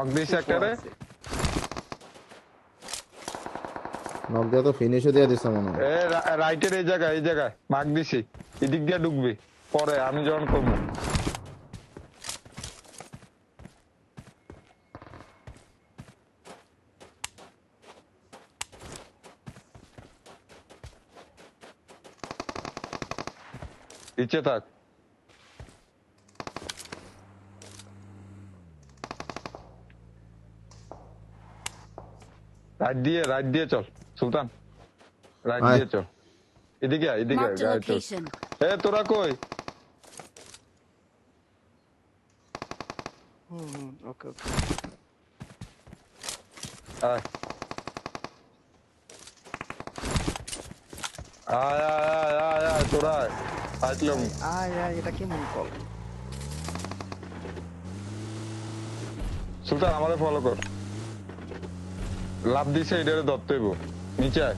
Knock দিছে একটারে knock দিয়ে তো ফিনিশও দিয়ে দিছে মনে হয় এ রাইটের এই জায়গায় মার্ক দিছি এদিক দিয়ে ঢুকবে পরে আমি যখন করবো নিচে থাক রাইট দিয়ে চল সুলতান রাইট দিয়ে চল এদিকে Marked a গাড়ি চল location. এ তোরা কই ওকে ওকে আয় আয় তোরা আসলাম আয় এটা কি মন কল সুলতান আমাদের ফলো কর লাভ দিছে এটারে ধরতে হইব নিচে আয়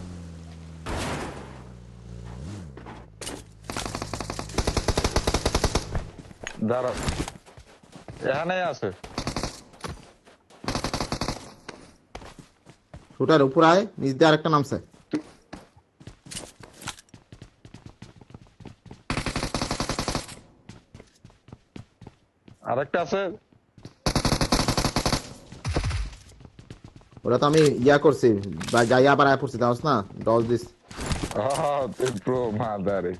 দাঁড়া এখানে আছে শুটার উপর আয় নিচ দিয়ে আরেকটা নামছে আরেকটা আছে ওটা তো আমি ইয়া করছি বা যাইয়া আবার আয় পড়ছি দাওস না ডজ দিস তুই প্রো মাদারে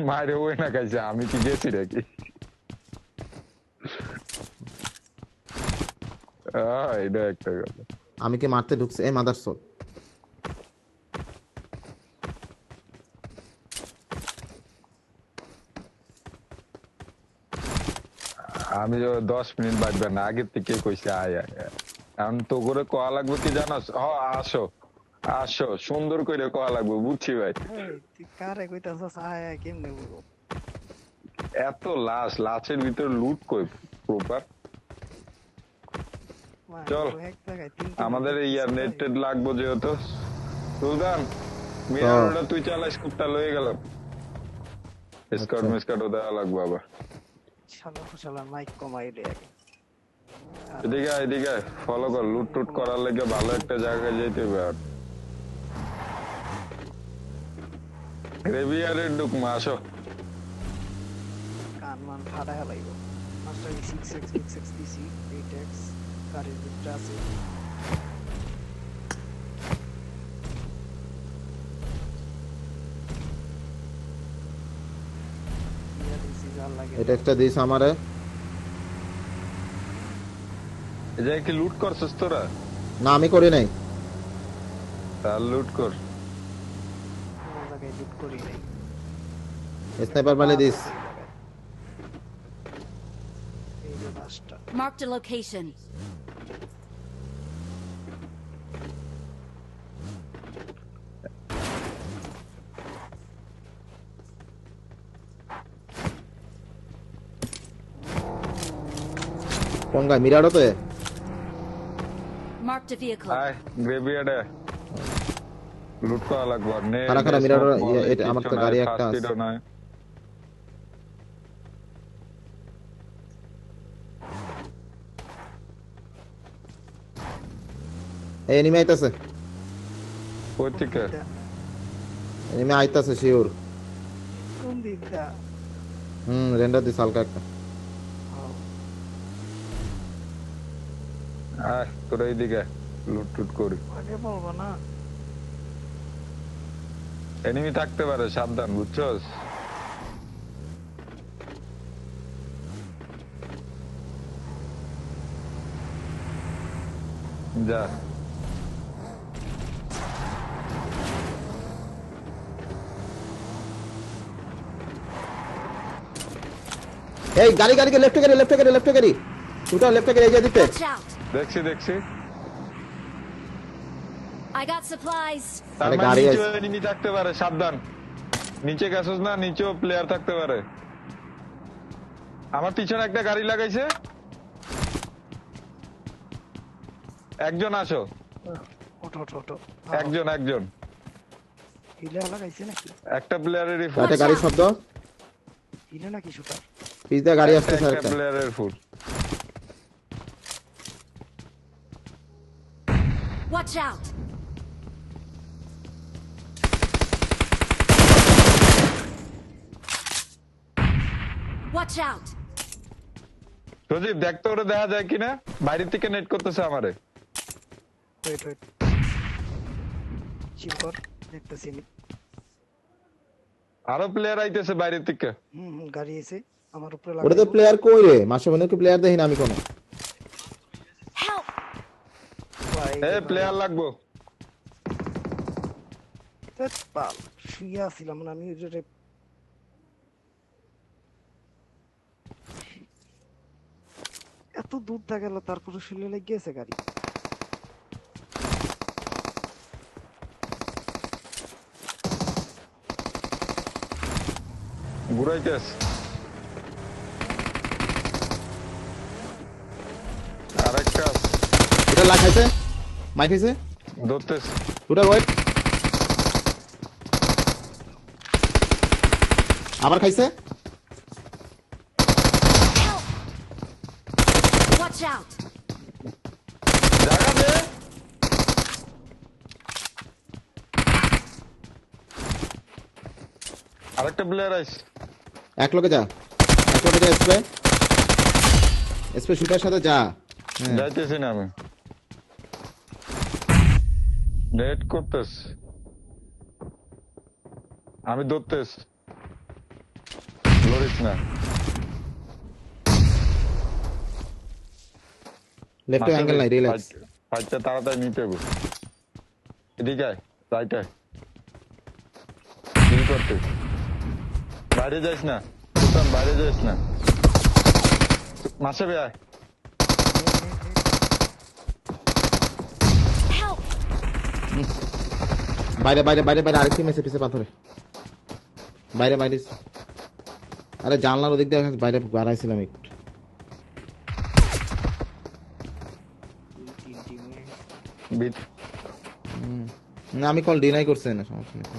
মায়ের ওই না খাইছে আমি কি গেছি নাকি এটা একটা কথা আমি কি মারতে ঢুকছি এই মাদার সোল আমি 10 মিনিট বাজবে না আগের থেকে কইছি আয় এখন তো করে কোয়া লাগবে কি জানোস আসো সুন্দর করে কোয়া লাগবে বুঝছি ভাই তুই কারে কইতাছস আয় কেমনে বলবো এত লাশের ভিতরে লুট কই প্রপার চল আমাদের ইয়ার নেট লাগবো যেহেতু সুলতান মিরারটা তুই চালা স্কুপটা লয়ে গেলাম স্কাউট দেওয়া লাগবে আবার শালা মাইক কমাই দে আগে এদিকে ফলো কর লুট টুট করার লেগে ভালো একটা জায়গায় যেতে হবে আর রেভিয়ারের ঢুকমা আসো কান মান ফাটা হেলাইব মাস্টার 6x দিছি 8x গাড়ির ভিতরে আছে এটা একটা দিস আমারে এই জায়গায় কি লুট করছিস তোরা না আমি করি নাই তার লুট কর জায়গায় লুট করি নাই স্নাইপার মারলে দিস এই যে বাসটা Marked a location. কোন গায় মিরারতে Marked a vehicle. আয় গ্রেভিয়ার্ডে লুট করা লাগবে নে খারা মিরার এটা আমার তো গাড়ি একটা আছে এই এনিমি আইতাছে কই থেকে এনিমি আইতাছে শিওর কোন দিকটা রেন্ডার দিস হালকা একটা আয় তোরা এইদিকে লুট টুট করি আগে বলবো না এনিমি থাকতে পারে সাবধান বুঝছস যা এই গাড়ি লেফট গাড়ি শুটার লেফট গাড়ি এই যে দিতে Watch out. দেখছি I got supplies. তার আরে মানে গাড়ি নিচে আছে। এনিমি থাকতে পারে সাবধান নিচে গেছস না নিচেও প্লেয়ার থাকতে পারে আমার পিছনে একটা গাড়ি লাগাইছে একজন আসো ওটো একজন হিলে লাগাইছে নাকি একটা প্লেয়ারেরই একটা গাড়ির শব্দ ইনে নাকি শুটার? পিছদা গাড়ি আসতেছে একটা আরেকটা। প্লেয়ারের ফুল। Watch out! Watch out! সজীব দেখতো ওরে দেখা যায় কিনা, বাইরে থেকে নেট করতেছে আমারে। ওয়েট ওয়েট, চিল কর, দেখতেছি আমি। আরো প্লেয়ার আইতেছে বাইরে থেকে। গাড়ি এসে আমার উপরে ওটা তো লাগাইলো। প্লেয়ার কই রে? মাসে মনে কি প্লেয়ার দেখি না আমি কোনো। Help! ভাই এ প্লেয়ার লাগবো। বাল শুয়ে আছিলাম না আমি, ওই যে এত দূর দা গেল তারপরে শুলে লেগেছে গাড়ি। ঘুরাইতেছ আরেকটা এটা লাগাইছে, মাই খাইছে। ধরতেছ। ওটা ওয়েট, আবার খাইছে। Help! Watch out! জায়গা দে। আরেকটা প্লেয়ার আইস। এক লোকে যা, এক লোকে যা। স্প্রে স্প্রে শুটার সাথে যা। হ্যাঁ যাইতেছি না আমি, নেট করতেছ, আমি ধরতেছ। লড়িস না। লেফট অ্যাঙ্গেল নাই, রিল্যাক্স। ফাইটটা তাড়াতাড়ি নিতে হবে। এদিকে আয়, রাইট আয়, ডিল করতে। বাইরে যাইস না সুলতান, বাইরে যাইস না। মাসে বে আয়। Help! বাইরে বাইরে বাইরে বাইরে আরেকটি মেসে পিছে পাথরে। বাইরে বাইরে, আরে জানলার ওদিক দিয়ে বাইরে বাড়াইছিলাম একটু। বিট- না আমি কল ডিনাই করছি না, সমস্যা নেই।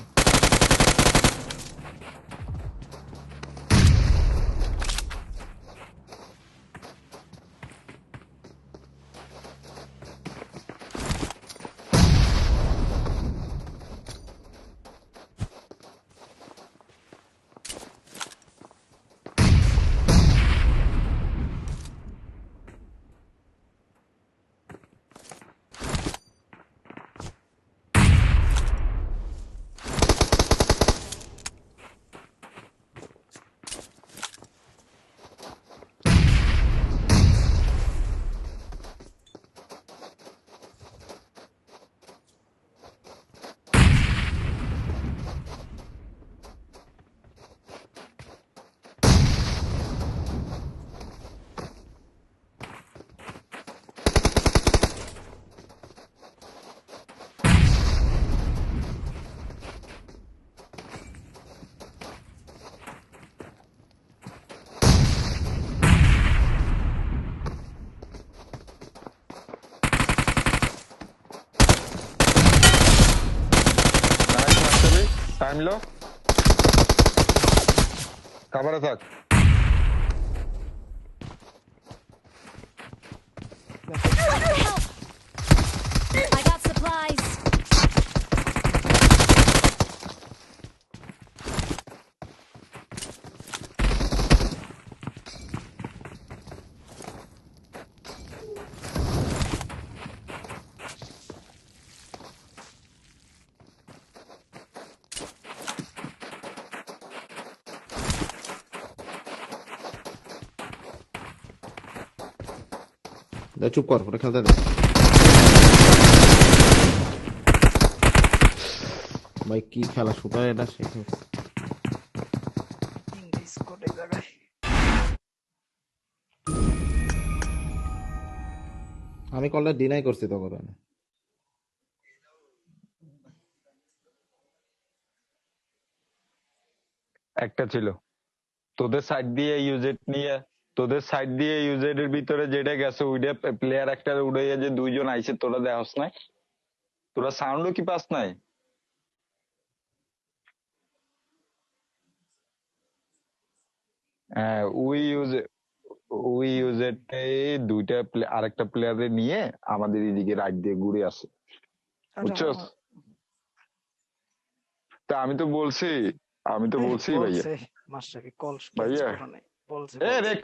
নাইস মাস্টারি, টাইম লো, কাভারে থাক। Help! I got supplies. চুপ কর, ওটা খেলতে দে। ভাই কি খেলা শুটার এটা, শেখো। ইংলিশ কোড এই জায়গায়। আমি কলটা ডিনাই করছি তখন। একটা ছিল তোদের সাইড দিয়ে ইউজেট নিয়ে, তোদের সাইড দিয়ে ইউজেট এর ভিতরে যেটা গেছে ওইটা প্লেয়ার একটা উড়াইয়া যে দুইজন আইছে, তোরা দেখাস নাই? তোরা সাউন্ডও কি পাস নাই? ওই ইউজেরটাই দুইটা আরেকটা প্লেয়ারে নিয়ে আমাদের এদিকে রাইট দিয়ে ঘুরে আসে, আরে বুঝছো? তা আমি তো বলছি ভাইয়া, বলছে মাস্টারকে কল ভাইয়া করে নাই বলছে এ বলছে। রেকর্ড